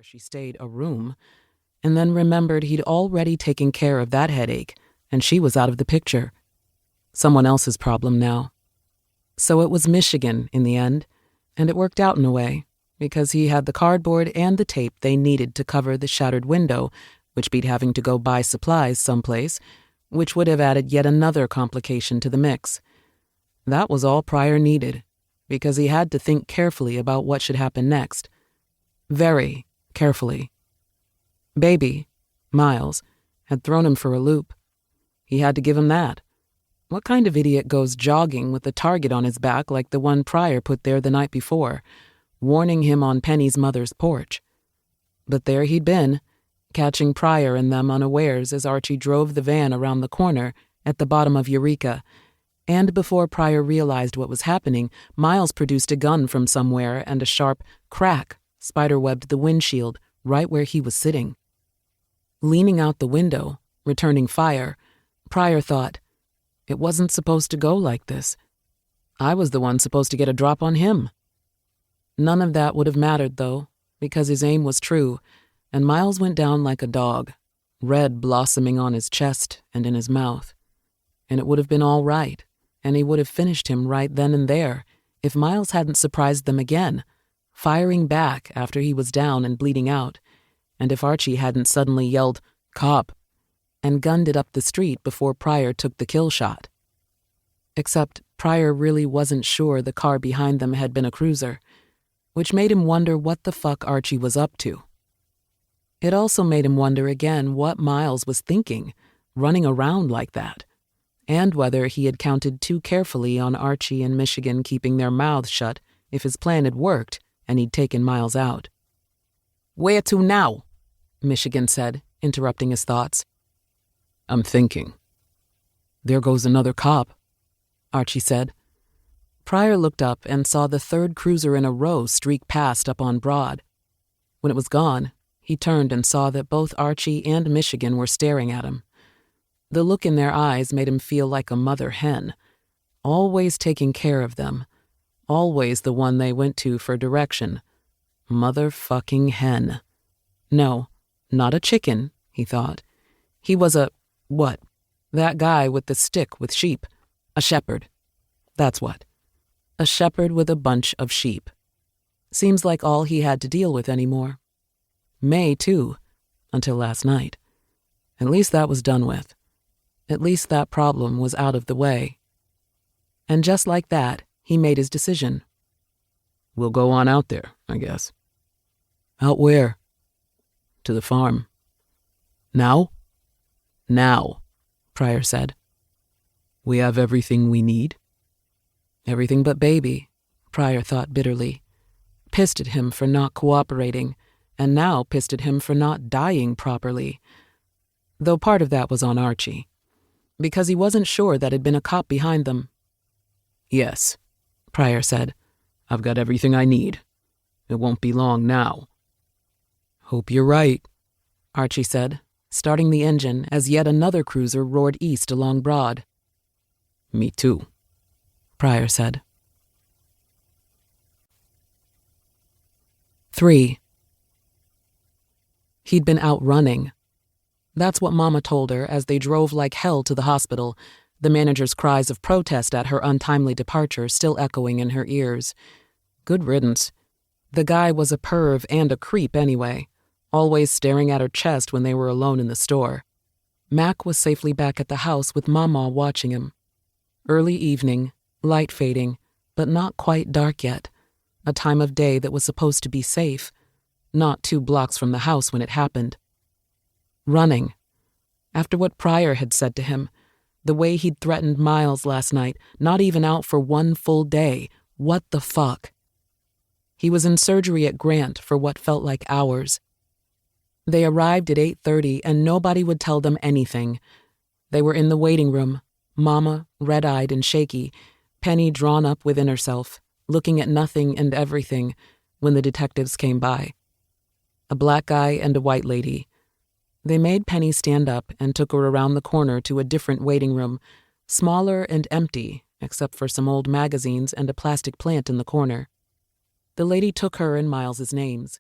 where she stayed a room, and then remembered he'd already taken care of that headache, and she was out of the picture. Someone else's problem now. So it was Michigan in the end, and it worked out in a way, because he had the cardboard and the tape they needed to cover the shattered window, which beat having to go buy supplies someplace, which would have added yet another complication to the mix. That was all Pryor needed, because he had to think carefully about what should happen next. Very carefully. Baby, Myles, had thrown him for a loop. He had to give him that. What kind of idiot goes jogging with a target on his back like the one Pryor put there the night before, warning him on Penny's mother's porch? But there he'd been, catching Pryor and them unawares as Archie drove the van around the corner at the bottom of Eureka, and before Pryor realized what was happening, Myles produced a gun from somewhere and a sharp crack spiderwebbed the windshield right where he was sitting. Leaning out the window, returning fire, Pryor thought, it wasn't supposed to go like this. I was the one supposed to get a drop on him. None of that would have mattered, though, because his aim was true, and Myles went down like a dog, red blossoming on his chest and in his mouth. And it would have been all right, and he would have finished him right then and there if Myles hadn't surprised them again, firing back after he was down and bleeding out, and if Archie hadn't suddenly yelled, "Cop," and gunned it up the street before Pryor took the kill shot. Except Pryor really wasn't sure the car behind them had been a cruiser, which made him wonder what the fuck Archie was up to. It also made him wonder again what Myles was thinking, running around like that, and whether he had counted too carefully on Archie and Michigan keeping their mouths shut if his plan had worked and he'd taken Myles out. "Where to now?" Michigan said, interrupting his thoughts. "I'm thinking." "There goes another cop," Archie said. Pryor looked up and saw the third cruiser in a row streak past up on Broad. When it was gone, he turned and saw that both Archie and Michigan were staring at him. The look in their eyes made him feel like a mother hen, always taking care of them, always the one they went to for direction. Motherfucking hen. No, not a chicken, he thought. He was what? That guy with the stick with sheep. A shepherd. That's what. A shepherd with a bunch of sheep. Seems like all he had to deal with anymore. May, too, until last night. At least that was done with. At least that problem was out of the way. And just like that, he made his decision. "We'll go on out there, I guess." "Out where?" "To the farm." "Now?" "Now," Pryor said. "We have everything we need?" Everything but Baby, Pryor thought bitterly. Pissed at him for not cooperating, and now pissed at him for not dying properly. Though part of that was on Archie, because he wasn't sure that had been a cop behind them. "Yes," Pryor said. "I've got everything I need. It won't be long now." "Hope you're right," Archie said, starting the engine as yet another cruiser roared east along Broad. "Me too," Pryor said. 3. He'd been out running. That's what Mama told her as they drove like hell to the hospital, the manager's cries of protest at her untimely departure still echoing in her ears. Good riddance. The guy was a perv and a creep anyway, always staring at her chest when they were alone in the store. Mac was safely back at the house with Mama watching him. Early evening, light fading, but not quite dark yet. A time of day that was supposed to be safe, not 2 blocks from the house when it happened. Running. After what Pryor had said to him, the way he'd threatened Myles last night, not even out for 1 full day, what the fuck? He was in surgery at Grant for what felt like hours. They arrived at 8:30 and nobody would tell them anything. They were in the waiting room, Mama, red-eyed and shaky, Penny drawn up within herself, looking at nothing and everything, when the detectives came by. A black guy and a white lady. They made Penny stand up and took her around the corner to a different waiting room, smaller and empty, except for some old magazines and a plastic plant in the corner. The lady took her and Myles's names.